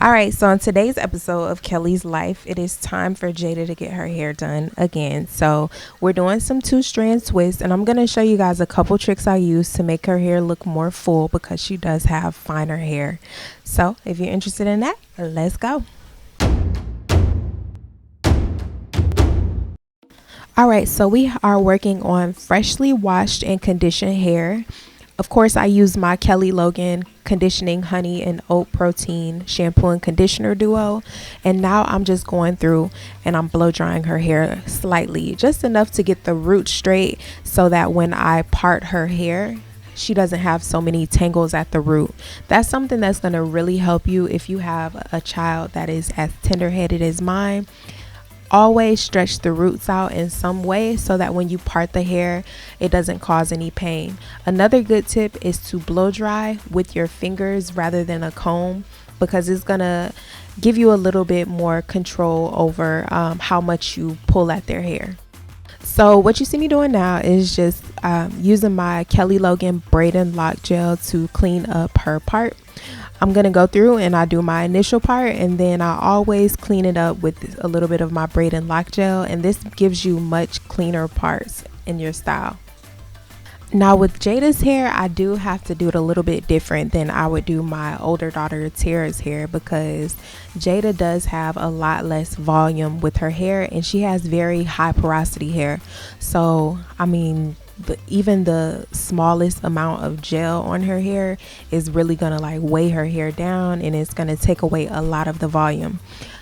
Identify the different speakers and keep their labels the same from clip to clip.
Speaker 1: All right, so on today's episode of Kelly's Life, it is time for Jada to get her hair done again. So we're doing some 2-strand twists, and I'm going to show you guys a couple tricks I use to make her hair look more full because she does have finer hair. So if you're interested in that, let's go. All right, so we are working on freshly washed and conditioned hair. Of course, I use my Kelly Logan Conditioning Honey and Oat Protein Shampoo and Conditioner Duo. And now I'm just going through and I'm blow drying her hair slightly, just enough to get the roots straight so that when I part her hair, she doesn't have so many tangles at the root. That's something that's going to really help you if you have a child that is as tender-headed as mine. Always stretch the roots out in some way so that when you part the hair, it doesn't cause any pain. Another good tip is to blow dry with your fingers rather than a comb, because it's gonna give you a little bit more control over how much you pull at their hair. So what you see me doing now is just using my Kelly Logan Braid Loc gel to clean up her part. I'm going to go through and I do my initial part, and then I always clean it up with a little bit of my Braid Loc gel, and this gives you much cleaner parts in your style. Now with Jada's hair, I do have to do it a little bit different than I would do my older daughter Tara's hair, because Jada does have a lot less volume with her hair and she has very high porosity hair. So I mean, even the smallest amount of gel on her hair is really gonna like weigh her hair down, and it's gonna take away a lot of the volume.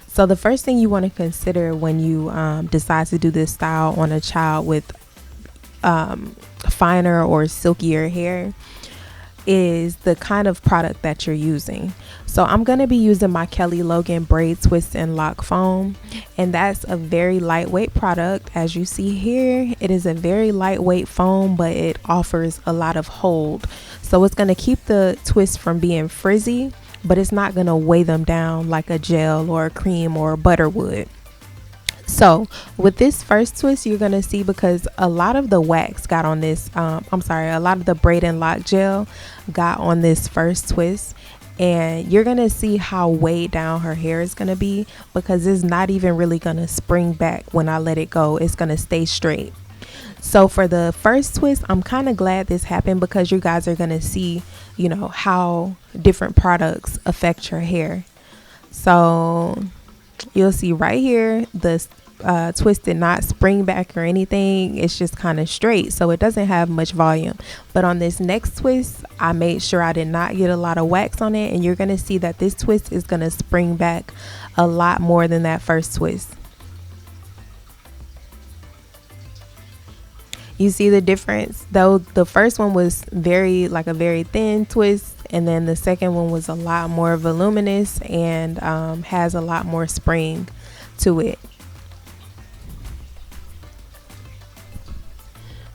Speaker 1: So the first thing you want to consider when you decide to do this style on a child with finer or silkier hair is the kind of product that you're using. So I'm going to be using my Kelly Logan Braid Twist Loc foam, and that's a very lightweight product. As you see here, it is a very lightweight foam, but it offers a lot of hold. So it's going to keep the twist from being frizzy, but it's not going to weigh them down like a gel or a cream or a butter would. So with this first twist, you're going to see, because a lot of the wax got on this, a lot of the Braid Loc gel got on this first twist, and you're going to see how weighed down her hair is going to be, because it's not even really going to spring back when I let it go. It's going to stay straight. So for the first twist, I'm kind of glad this happened, because you guys are going to see, you know, how different products affect your hair. So you'll see right here, the twist did not spring back or anything. It's just kind of straight, so it doesn't have much volume. But on this next twist, I made sure I did not get a lot of wax on it, and you're going to see that this twist is going to spring back a lot more than that first twist. You see the difference, though? The first one was a very thin twist, and then the second one was a lot more voluminous and has a lot more spring to it.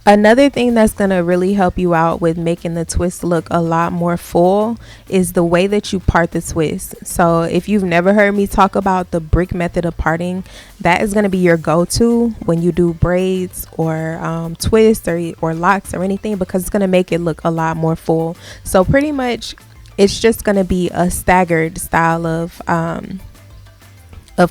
Speaker 1: Another thing that's going to really help you out with making the twist look a lot more full is the way that you part the twist. So if you've never heard me talk about the brick method of parting, that is going to be your go-to when you do braids or twists or locks or anything, because it's going to make it look a lot more full. So pretty much it's just going to be a staggered style of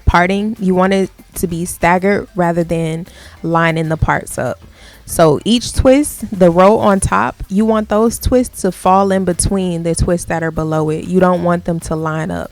Speaker 1: parting. You want it to be staggered rather than lining the parts up. So each twist, the row on top, you want those twists to fall in between the twists that are below it. You don't want them to line up.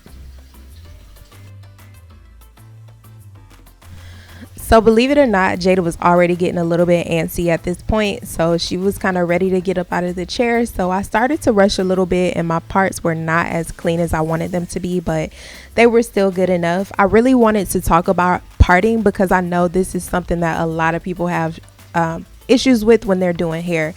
Speaker 1: So believe it or not, Jada was already getting a little bit antsy at this point. So she was kind of ready to get up out of the chair. So I started to rush a little bit, and my parts were not as clean as I wanted them to be, but they were still good enough. I really wanted to talk about parting because I know this is something that a lot of people have issues with when they're doing hair.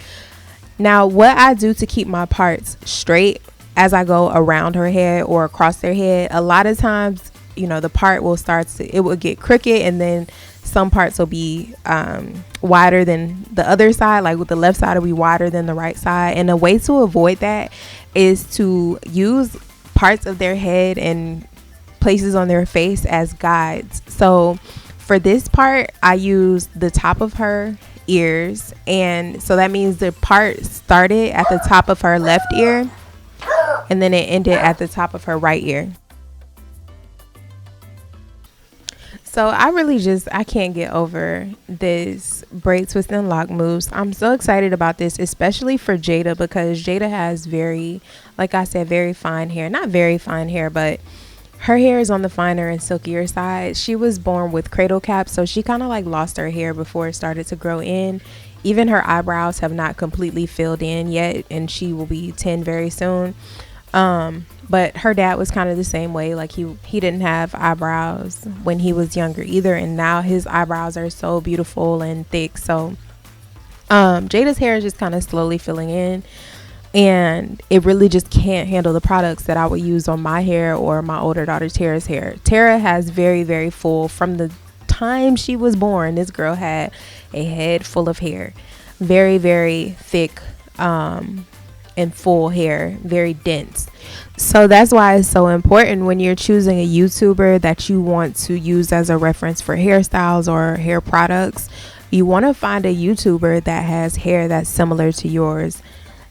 Speaker 1: Now, what I do to keep my parts straight as I go around her head or across their head, a lot of times, you know, the part will it will get crooked, and then some parts will be wider than the other side. Like with the left side will be wider than the right side. And a way to avoid that is to use parts of their head and places on their face as guides. So for this part, I use the top of her ears, and so that means the part started at the top of her left ear and then it ended at the top of her right ear. So I can't get over this braid twist and lock mousse. I'm so excited about this, especially for Jada, because Jada has very, like I said, very fine hair. Not very fine hair, but her hair is on the finer and silkier side. She was born with cradle cap, so she kind of like lost her hair before it started to grow in. Even her eyebrows have not completely filled in yet, and she will be 10 very soon. But her dad was kind of the same way. Like he didn't have eyebrows when he was younger either, and now his eyebrows are so beautiful and thick. So Jada's hair is just kind of slowly filling in, and it really just can't handle the products that I would use on my hair or my older daughter Tara's hair. Tara has very, very full, from the time she was born, this girl had a head full of hair, very, very thick and full hair, very dense. So that's why it's so important when you're choosing a YouTuber that you want to use as a reference for hairstyles or hair products. You want to find a YouTuber that has hair that's similar to yours.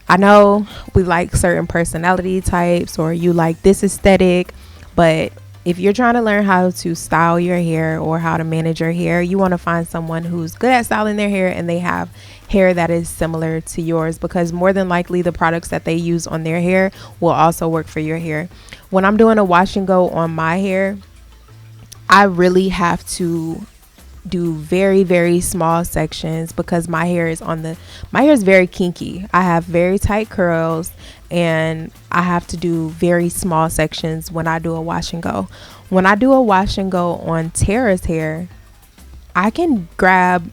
Speaker 1: I know we like certain personality types, or you like this aesthetic, but if you're trying to learn how to style your hair or how to manage your hair, you want to find someone who's good at styling their hair and they have hair that is similar to yours, because more than likely the products that they use on their hair will also work for your hair. When I'm doing a wash and go on my hair, I really have to do very, very small sections, because my hair is very kinky. I have very tight curls, and I have to do very small sections when I do a wash and go. When I do a wash and go on Tara's hair, I can grab,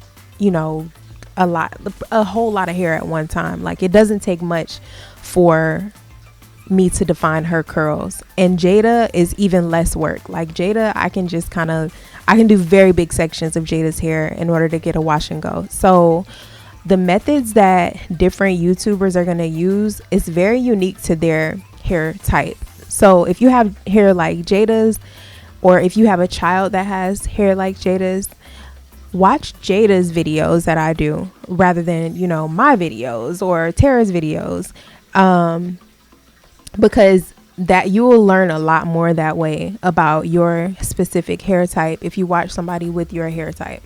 Speaker 1: a whole lot of hair at one time. Like, it doesn't take much for me to define her curls. And Jada is even less work. Like Jada, I can do very big sections of Jada's hair in order to get a wash and go. So the methods that different YouTubers are going to use is very unique to their hair type. So if you have hair like Jada's, or if you have a child that has hair like Jada's, watch Jada's videos that I do rather than, my videos or Tara's videos. Because that you will learn a lot more that way about your specific hair type if you watch somebody with your hair type.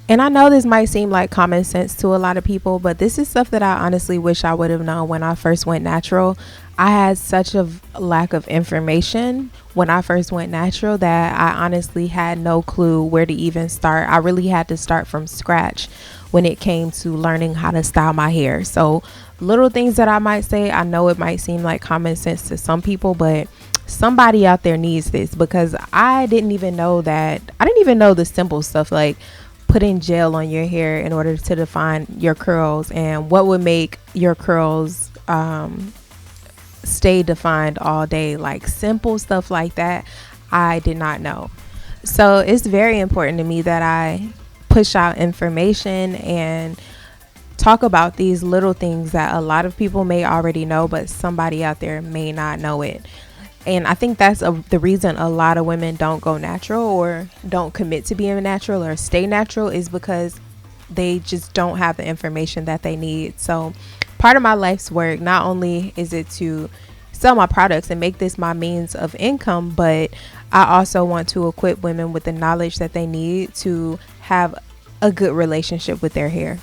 Speaker 1: And I know this might seem like common sense to a lot of people, but this is stuff that I honestly wish I would have known when I first went natural. I had such a lack of information when I first went natural that I honestly had no clue where to even start. I really had to start from scratch when it came to learning how to style my hair. So little things that I might say, I know it might seem like common sense to some people, but somebody out there needs this, because I didn't even know the simple stuff like putting gel on your hair in order to define your curls, and what would make your curls stay defined all day. Like simple stuff like that, I did not know. So it's very important to me that I push out information and talk about these little things that a lot of people may already know, but somebody out there may not know it. And I think that's the reason a lot of women don't go natural or don't commit to being natural or stay natural, is because they just don't have the information that they need. So part of my life's work, not only is it to sell my products and make this my means of income, but I also want to equip women with the knowledge that they need to have a good relationship with their hair.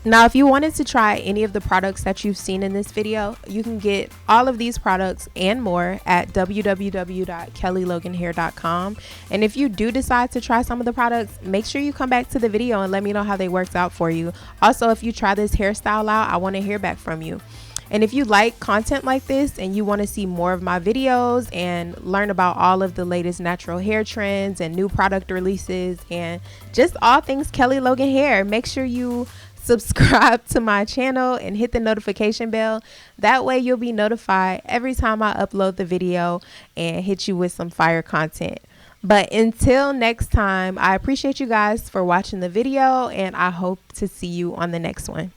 Speaker 1: Now, if you wanted to try any of the products that you've seen in this video, you can get all of these products and more at www.kellyloganhair.com. And if you do decide to try some of the products, make sure you come back to the video and let me know how they worked out for you. Also, if you try this hairstyle out, I want to hear back from you. And if you like content like this and you want to see more of my videos and learn about all of the latest natural hair trends and new product releases and just all things Kelly Logan hair, make sure you subscribe to my channel and hit the notification bell. That way you'll be notified every time I upload the video and hit you with some fire content. But until next time, I appreciate you guys for watching the video, and I hope to see you on the next one.